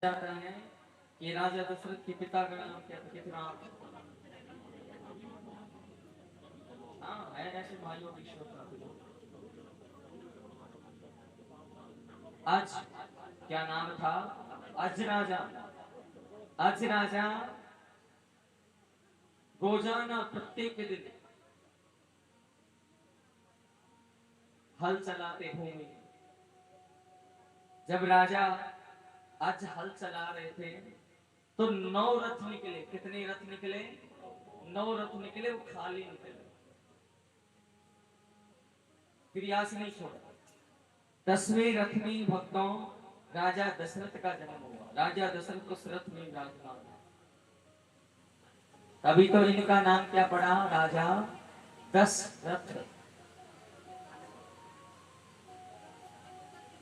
जाता है कि राजा दशरथ के पिता का नाम क्या था? कितना हाँ है ऐसे भाइयों की श्रोता। आज क्या नाम था? अज राजा। अज राजा रोजाना प्रत्येक दिन हल चलाते भूमि। जब राजा आज हल चला रहे थे तो 9 रथ निकले। कितने रथ निकले? 9 रथ निकले, वो खाली निकले, प्रयास नहीं छोड़ा। 10वें रथ में भक्तों राजा दशरथ का जन्म हुआ। राजा दशरथ उस रथ में विराजमान है, तभी तो इनका नाम क्या पड़ा? राजा दशरथ।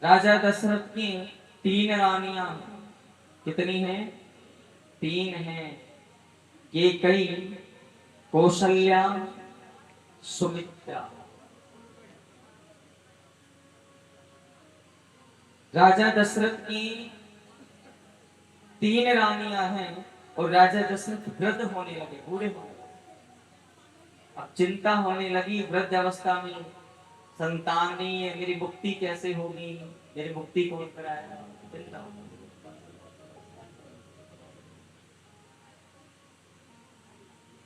राजा दशरथ की 3 रानियां। कितनी हैं? 3 हैं। केकई, कौशल्या, सुमित्रा। राजा दशरथ की 3 रानियां हैं और राजा दशरथ वृद्ध होने लगे, बूढ़े होने लगे। अब चिंता होने लगी वृद्ध अवस्था में, संतान नहीं है, मेरी मुक्ति कैसे होगी, मेरी मुक्ति कौन कराएगा? चिंता।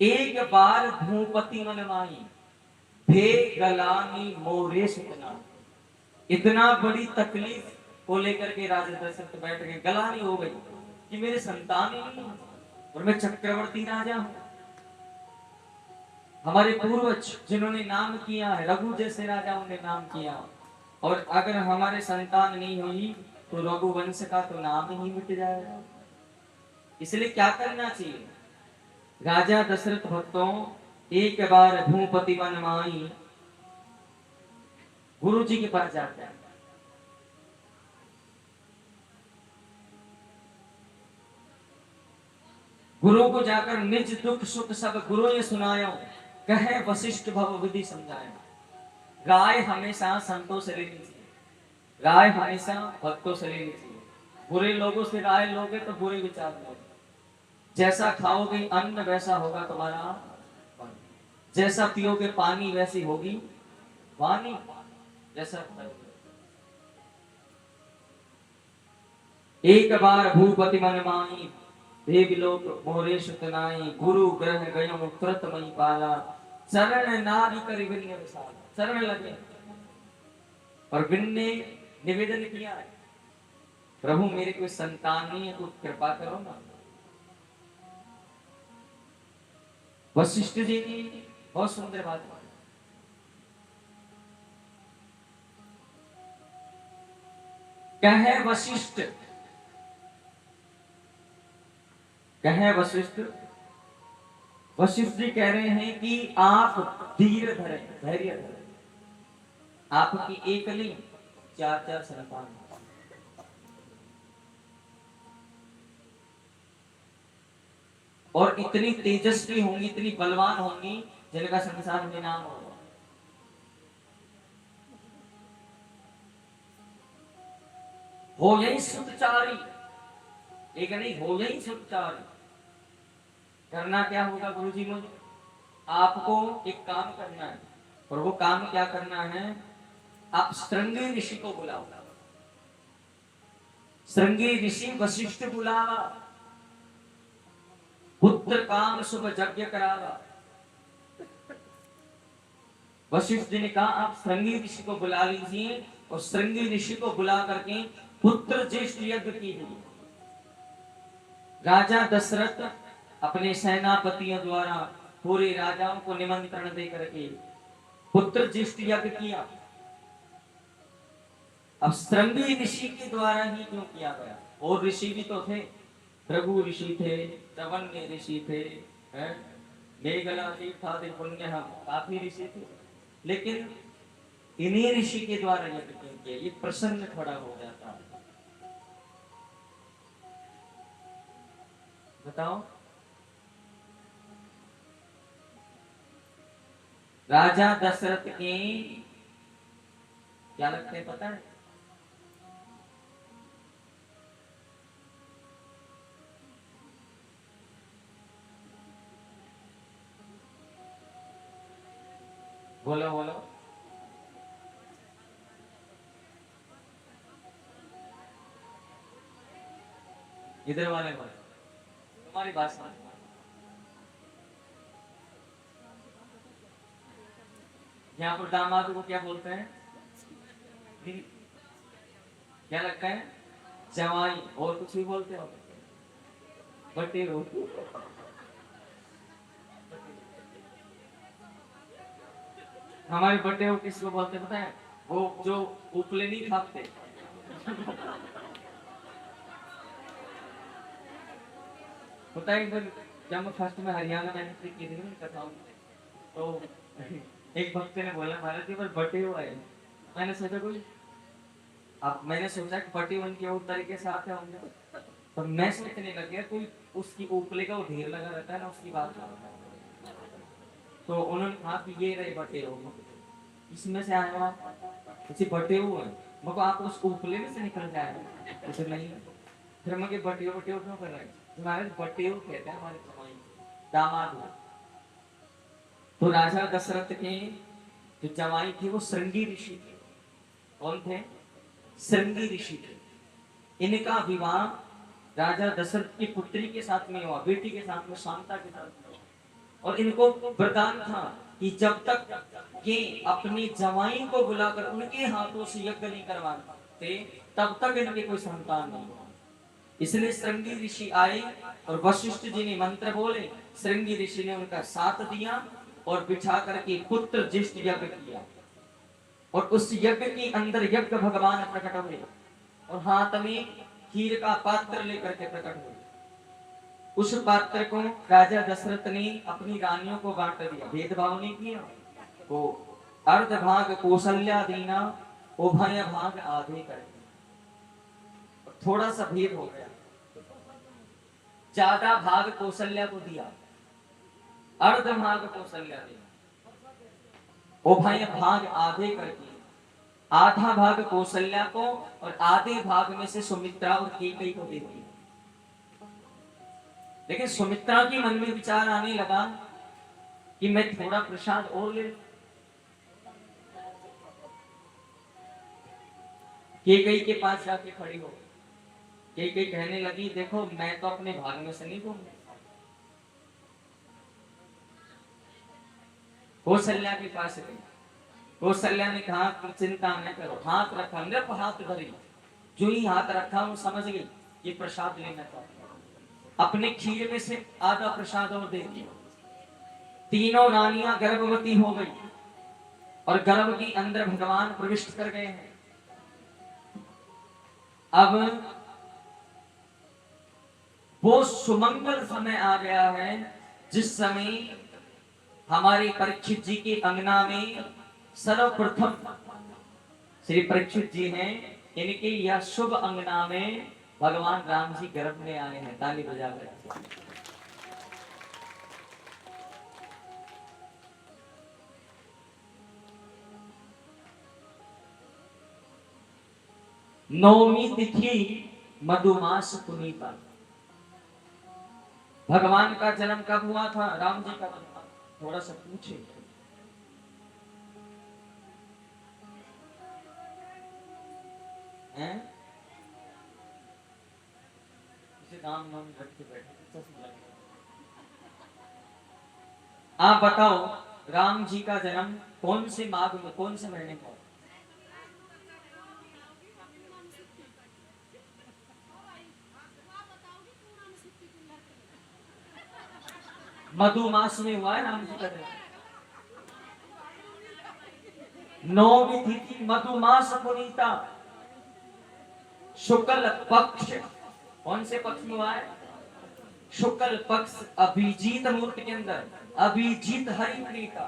एक बार भूपति मन माई, भे गलानी मोरे सुतना। इतना बड़ी तकलीफ को लेकर के राजा दशरथ बैठ गए। गलानी हो गई कि मेरे संतान ही नहीं है और मैं चक्रवर्ती राजा हूं। हमारे पूर्वज जिन्होंने नाम किया है, रघु जैसे राजाओं ने नाम किया, और अगर हमारे संतान नहीं हुई तो रघुवंश का तो नाम ही मिट जाएगा। इसलिए क्या करना चाहिए? राजा दशरथ भक्तों एक बार भूपति मन माई गुरु जी के पास जाते हैं। गुरु को जाकर निज दुख सुख सब गुरु ने सुनायो, कहे वशिष्ठ भव विधि समझाया। राय हमेशा संतों से लेनी चाहिए, राय हमेशा भक्तों से लेनी चाहिए। बुरे लोगों से राय लोगे तो बुरे विचार लोगे। जैसा खाओगे अन्न वैसा होगा तुम्हारा मन, जैसा पियोगे पानी वैसी होगी वाणी। जैसा एक बार भूपति मन माई, देवलोक मोरे सुतनाई। गुरु ग्रह गयो तुरत मई पाला, चरण नारी कर विनय विशाला। चरण लगे और विन ने निवेदन किया है, प्रभु मेरे कोई संतान नहीं है, तो कृपा करो ना। वशिष्ठ जी की बहुत सुंदर बात है। कहे वशिष्ठ, कहे वशिष्ठ, वशिष्ठ जी कह रहे हैं कि आप धीर धरें, धैर्य धरें। आपकी एकली 4 संतान, और इतनी तेजस्वी होंगी, इतनी बलवान होंगी, जिनका संसार में नाम होगा। हो यही सुतचारी, एक नहीं, हो यही सुतचारी। करना क्या होगा गुरुजी मुझे? आपको एक काम करना है, और वो काम क्या करना है? आप श्रृंगी ऋषि को बुलाओ। श्रृंगी ऋषि वशिष्ठ बुलावा, पुत्र काम शुभ यज्ञ करावा। वशिष्ठ जी ने कहा आप श्रृंगी ऋषि को बुला लीजिए, और श्रृंगी ऋषि को बुला करके पुत्र ज्येष्ठ यज्ञ कीजिए। राजा दशरथ अपने सेनापतियों द्वारा पूरे राजाओं को निमंत्रण दे करके पुत्र ज्येष्ठ यज्ञ किया। अब श्रृंगी ऋषि के द्वारा ही क्यों किया गया? और ऋषि भी तो थे, भृगु ऋषि थे, तवन्य ऋषि थे, मेघला तीर्थादि पुण्य, काफी ऋषि थे, लेकिन इन्हीं ऋषि के द्वारा यज्ञ किया। ये प्रसन्न खड़ा हो जाता है। बताओ, राजा दशरथ के क्या लगते हैं पता है? बोलो बोलो। इधर वाले बोलो, तुम्हारी बात समझ। यहाँ पर दामाद को क्या बोलते हैं? क्या लगता है? जवाई। और कुछ भी बोलते हो? बटेरो। हमारे बटेरो किसको बोलते पता है? वो जो उपले नहीं खाते। होता है इधर। जब मैं फर्स्ट में हरियाणा में एंट्री की थी ना कथाओं में, तो एक भक्त ने बोला महाराज जी पर बटेरो है। मैंने सोचा कोई, अब मैंने सोचा कि बटे उनके और तरीके से आते होंगे, तो मैं सोचने लग गया कोई उसकी उपले का वो ढेर लगा रहता है ना, उसकी बात कर रहा है। तो उन्होंने कहा कि ये रहे बटेरो, इसमें से आए हो आप, किसी बटेरो है, मगर आप उस उपले में से निकल जाए। उसे नहीं, फिर मैं बटेरो बटेरो क्यों कर रहे हैं? तुम्हारे बटेरो कहते हैं हमारे जमाई दामाद हो। तो राजा दशरथ के जो जमाई थे वो श्रृंगी ऋषि थे। कौन थे? श्रृंगी ऋषि थे। इनका विवाह राजा दशरथ की पुत्री के साथ में हुआ, बेटी के साथ में, शांता के साथ में हुआ। और इनको वरदान था कि जब तक ये अपनी जवाई को बुलाकर उनके हाथों से यज्ञ नहीं करवाते तब तक इनके कोई संतान नहीं हुआ। इसलिए श्रृंगी ऋषि आए और वशिष्ठ जी ने मंत्र बोले, श्रृंगी ऋषि ने उनका साथ दिया और बिठा करके पुत्र जिष्ट यज्ञ किया। और उस यज्ञ के अंदर यज्ञ भगवान प्रकट हुए और हाथ में खीर का पात्र लेकर के प्रकट हुए। उस पात्र को राजा दशरथ ने अपनी रानियों को बांट दिया, भेदभाव नहीं किया। तो अर्ध भाग कौशल्या देना, उभय भाग आधे कर दिया। थोड़ा सा भेद हो गया, ज्यादा भाग कौशल्या को दिया, अर्ध भाग कौशल्या दिया, उभय भाग आधे करके आधा भाग कौशल्या को और आधे भाग में से सुमित्रा और कैकेयी को दे दिया। लेकिन सुमित्रा के मन में विचार आने लगा कि मैं थोड़ा प्रसाद और ले। कैकेयी के पास जाके खड़ी हो, कैकेयी कहने लगी देखो मैं तो अपने भाग में से नहीं दूंगी। कौशल्या के पास गई, कौशल्या ने कहा कि चिंता न करो, हाथ रखा, नृप हाथ धरी। जो ही हाथ रखा वो समझ गई ये प्रसाद लेना चाहता है। अपने खीर में से आधा प्रसाद और दे दिया। तीनों रानियां गर्भवती हो गई और गर्भ के अंदर भगवान प्रविष्ट कर गए हैं। अब वो सुमंगल समय आ गया है जिस समय हमारे परीक्षित जी के अंगना में सर्वप्रथम श्री परीक्षित जी हैं, इनके यह शुभ अंगना में भगवान राम जी गर्भ में आए हैं। ताली बजाकर। नौमी तिथि मधुमास पुनीता। भगवान का जन्म कब हुआ था? राम जी का जन्म। थोड़ा सा पूछे हैं? इसे नाम नाम रख के बैठे। आप बताओ राम जी का जन्म कौन से माघ में, कौन से महीने को? मधुमास में हुआ है राम जी का जन्म। नौमी तिथि मधुमास पुनीता, शुक्ल पक्ष। कौन से पक्ष में हुआ है? शुक्ल पक्ष अभिजीत मुहूर्त के अंदर, अभिजीत हरिप्रीता।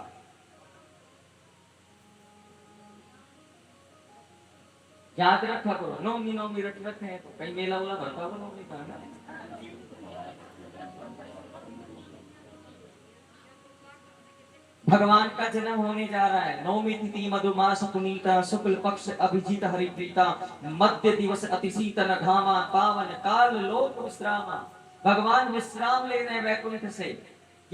याद रखा करो, नौमी नौमी रट रखे हैं तो कई मेला वाला भरता हो नौमी का ना। भगवान का जन्म होने जा रहा है। नौमी तिथि मधुमास पुनीता, शुक्ल पक्ष अभिजीत हरिप्रीता, मध्य दिवस अति शीतल घामा, पावन काल लोक विश्रामा। भगवान विश्राम ले रहे वैकुंठ से।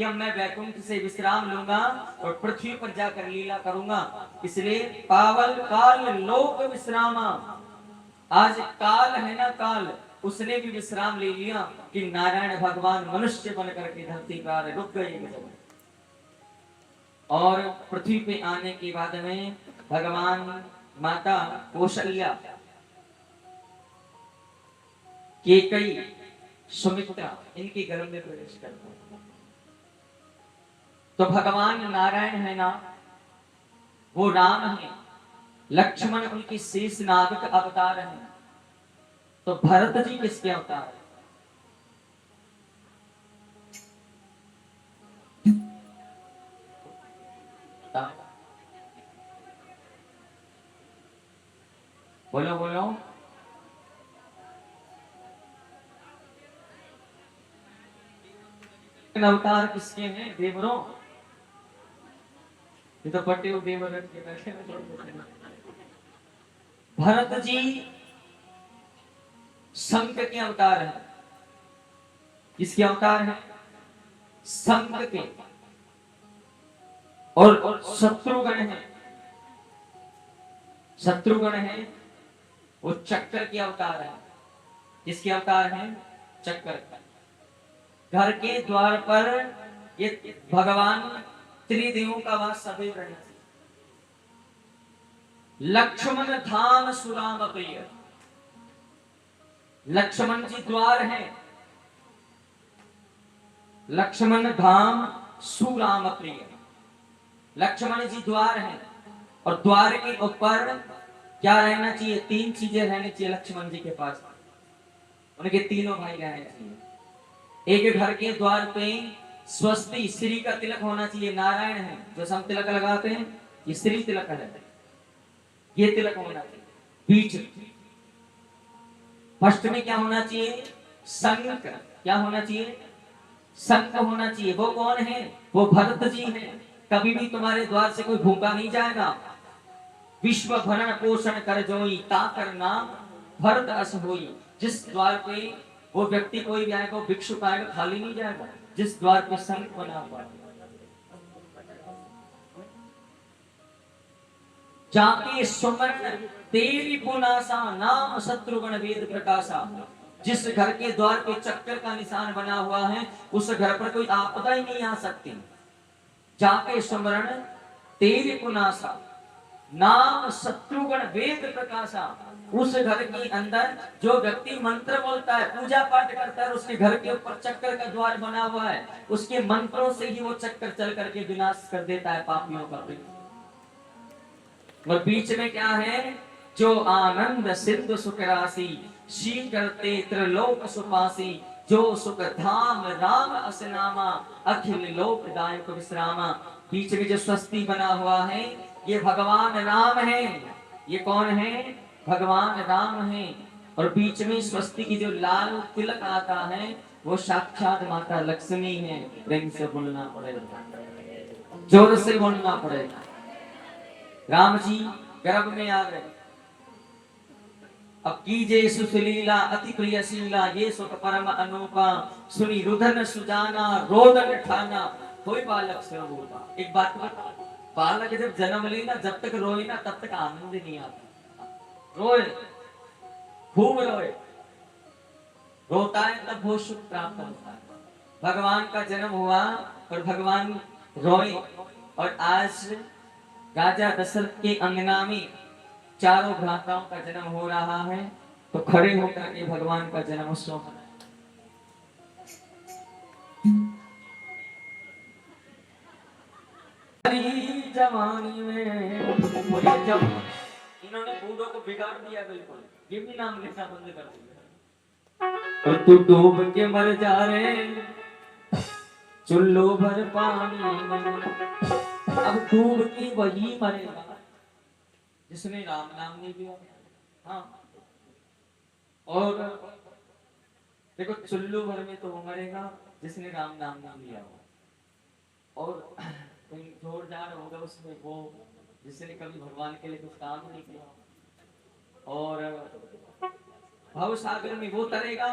कि अब मैं वैकुंठ से विश्राम लूंगा और पृथ्वी पर जाकर लीला करूंगा। इसलिए पावल काल लोक विश्रामा, आज काल है ना काल, उसने भी विश्राम ले लिया कि नारायण भगवान मनुष्य बन करके धरती पर रुक गए। और पृथ्वी पे आने के बाद में भगवान माता कौशल्या, केकई, सुमित्रा इनके गर्भ में प्रवेश करते हैं। तो भगवान नारायण है ना, वो राम है, लक्ष्मण उनकी शेष नाग का अवतार है। तो भरत जी किसके अवतार है? बोलो बोलो। अवतार किसके हैं? देवरों। ये तो पट्टे देवर के बैठे हैं। भरत जी शंख के अवतार है। किसके अवतार है? शंख के। और शत्रुघ्न है, शत्रुघ्न है वो चक्र के अवतार है। किसके अवतार है? चक्र का। घर के द्वार पर ये भगवान त्रिदेवों का वास सदैव रहना चाहिए। लक्ष्मण धाम सुराम प्रिय, लक्ष्मण जी द्वार है। लक्ष्मण धाम सुराम प्रिय, लक्ष्मण जी द्वार है। और द्वार के ऊपर क्या रहना चाहिए? तीन चीजें रहनी चाहिए लक्ष्मण जी के पास। उनके तीनों भाई रहने चाहिए। एक घर के द्वार पे स्वस्ति श्री का तिलक होना चाहिए। नारायण है जो हम तिलक लगाते हैं, ये श्री तिलक है, ये तिलक होना चाहिए। बीच फर्स्ट में क्या होना चाहिए? शंख। क्या होना चाहिए? शंख होना चाहिए। वो कौन है? वो भरत जी हैं। कभी भी तुम्हारे द्वार से कोई भूखा नहीं जाएगा। विश्व भरण पोषण कर जोई, ताकर नाम भरत अस होई। जिस द्वार पे वो व्यक्ति कोई भी आएगा, भिक्षुक आएगा, खाली नहीं जाएगा। जिस द्वार पे शंख बना हुआ, जाके सुमन तेरी पुनासा, नाम शत्रुघ्न वेद प्रकाशा। जिस घर के द्वार पे चक्कर का निशान बना हुआ है, उस घर पर कोई आपदा ही नहीं आ सकती। जाके सुमरण तेरी पुनासा, नाम शत्रुघ्न वेद प्रकाशा। उस घर के अंदर जो व्यक्ति मंत्र बोलता है, पूजा पाठ करता है, उसके घर के ऊपर चक्कर का द्वार बना हुआ है, उसके मंत्रों से ही वो चक्कर चल करके विनाश कर देता है पापियों का। और बीच में क्या है? जो आनंद सिंधु सुख राशि, शीघ्रते त्रिलोक सुपासी। जो सुख धाम राम असनामा, अखिल लोक दायक विश्रामा। बीच में जो स्वस्ति बना हुआ है, ये भगवान राम है। ये कौन है? भगवान राम है। और बीच में स्वस्ति की जो लाल तिलक आता है, वो साक्षात माता लक्ष्मी है। प्रेम से बोलना पड़ेगा, जोर से बोलना पड़ेगा। राम जी गर्भ में आ गए। अब कीजे सुशीला अति प्रियशीला, ये सुख परम अनूपा। सुनी रुदन सुजाना, रोदन ठाना, कोई बालक से होगा। एक बात बता, बालक जब जन्म लेना, जब तक रोए ना, तब तक आनंद नहीं आता। रोए, खूब रोए, रोता है तब वो सुख प्राप्त होता है। भगवान का जन्म हुआ और भगवान रोए। और आज राजा दशरथ के अंगना में चारों भ्राताओं का जन्म हो रहा है, तो खड़े होकर के भगवान का जन्म उत्सव मनाया। जवानी में जब इन्होंने बूढ़ों को बिगाड़ दिया, बिल्कुल ये भी नाम लेना बंद कर दिया। और तू डूब के मर जा रे चुल्लू भर पानी में, अब डूब के वही मरेगा जिसने राम नाम नहीं लिया। हाँ, और देखो चुल्लू भर में तो वो मरेगा जिसने राम नाम नहीं लिया हो। और कोई जोरदार होगा उसमें वो जिसने कभी भगवान के लिए कुछ काम नहीं किया। और भव सागर में वो तरेगा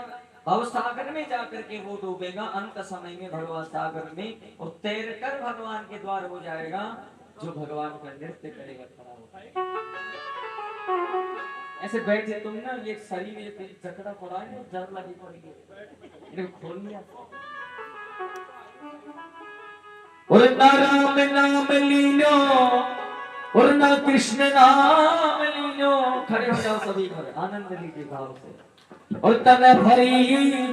भव सागर में जाकर के वो डूबेगा, अंत समय में भगवान सागर में और तैर कर भगवान के द्वार हो जाएगा, जो भगवान का नृत्य करेगा खड़ा होकर। ऐसे बैठे तुम ना, ये शरीर में जकड़ा पड़ा है, जर लगी पड़ी है, खोल लिया। और ना राम नाम लीलो और ना कृष्ण नाम लीलो। खड़े हो जाओ सभी, खड़े आनंद लीजिए भाव से। और तन भरी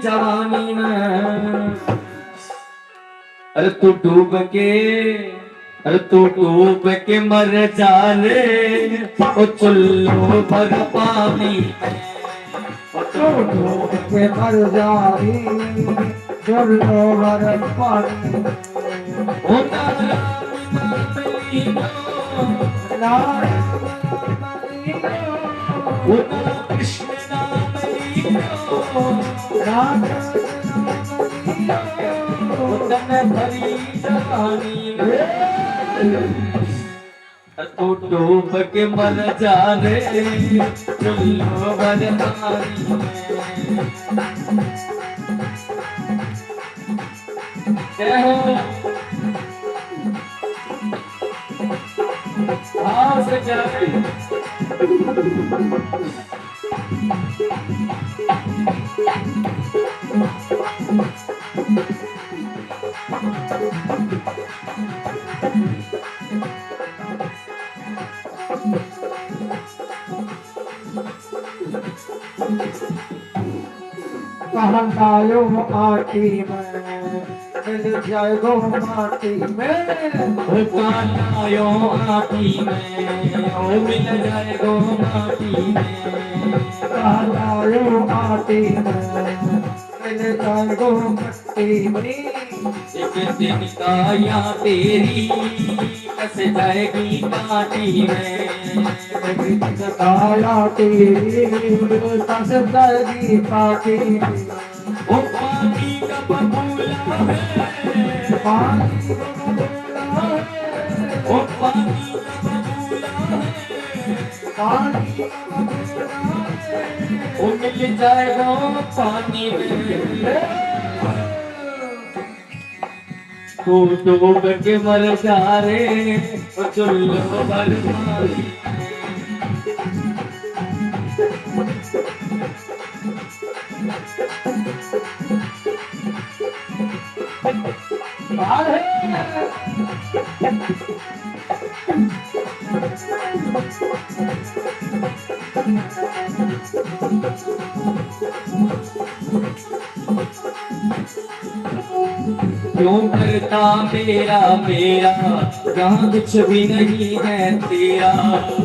जवानी में, अरे तू डूब के मर जा रे, ओ चुल्लो भर पानी में, तू डूब के मर जा रे, चुल्लो भर पानी में। ओ तारा कृष्ण नाम तन भरी जवानी में, तू डूब के मर जा रे, चुल्लो भर पानी में। जय हो से जाए कहलायो आटी में, मिल जाए गो माटी में। कहलायो आटी में, ओ मिल जाए गो माटी में। कहलायो आटी में, मिल जाए गो मट्टी में। एक दिन काया तेरी कस जाएगी काटी में, काया तेरी कस जाएगी काटी में। ओ पानी का बबूला है, पानी का बबूला है, ओ पानी का बबूला है, पानी का बबूला है। ओ मिल जाएगा पानी में, तू डूब के मर जा रे, ओ चुल्लो भर पानी। क्यों करता मेरा मेरा, जहाँ कुछ भी नहीं है तेरा।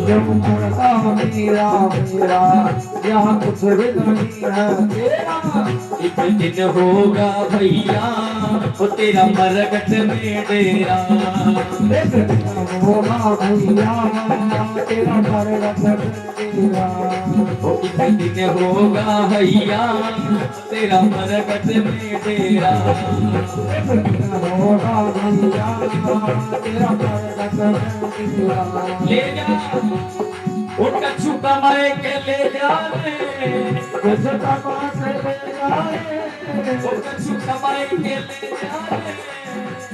क्यों करता मेरा मेरा, यहाँ कुछ भी नहीं है तेरा। एक दिन होगा भैया, वो तेरा मरकट में डेरा। एक दिन होगा भैया, तेरा मरकट में डेरा। एक दिन होगा भैया, तेरा मरकट में डेरा। एक दिन होगा भैया, तेरा मरकट में डेरा। ले जा उठ कछु कमाए के ले जा रे, कुछ कमा के ले जाए, उठ कछु कमाए के ले जा रे,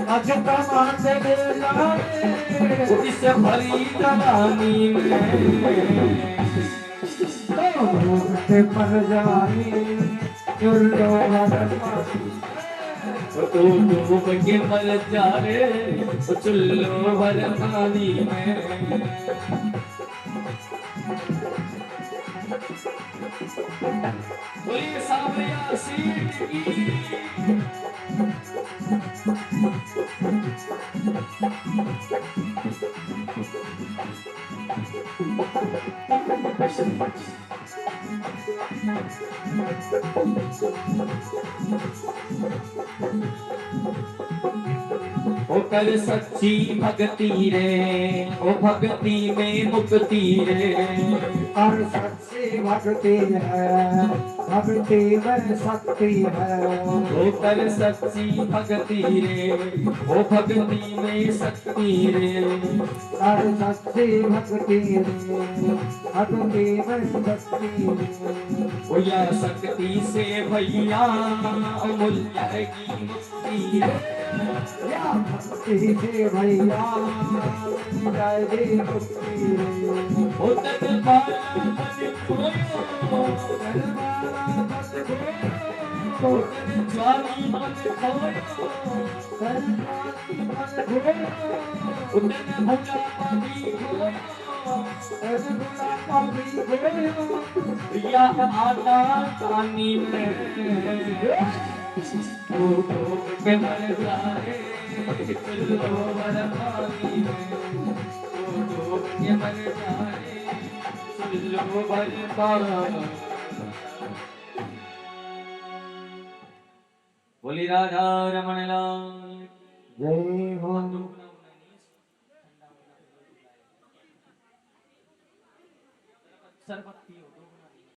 कुछ कमा के ले जाए। इस भरी जवानी में, तो डूब के मर जाए, चुल्लो भर पानी। तू डूब के मर जा रे, चुल्लो भर पानी में। बोलिए सावरिया सीट की। ओ कर सच्ची भक्ति रे, ओ भक्ति में मुक्ति रे। और सच्ची भक्ति है, भक्ति में शक्ति है। वो कर सच्ची भक्ति रे, वो भक्ति में शक्ति रे। कर सच्ची भक्ति रे, भक्ति में शक्ति रे। वो या शक्ति से भैया अमूल्य की मुक्ति रे। या भक्ति से भैया जय दी मुक्ति रे। वो तन बाला मन खोयो, दरबारा बस वो खोयो, तन ज्वाली मन खोयो, दरबारी बस खोयो, उतन भोला पापी खोयो। दरबारा पापी खोयो। या आटा पानी में वो डूब के मर जाए, सरोवर पानी में वो डूब के मर जाए, सरोवर पानी। बोली राधा रमण लाल जय हो। सरबत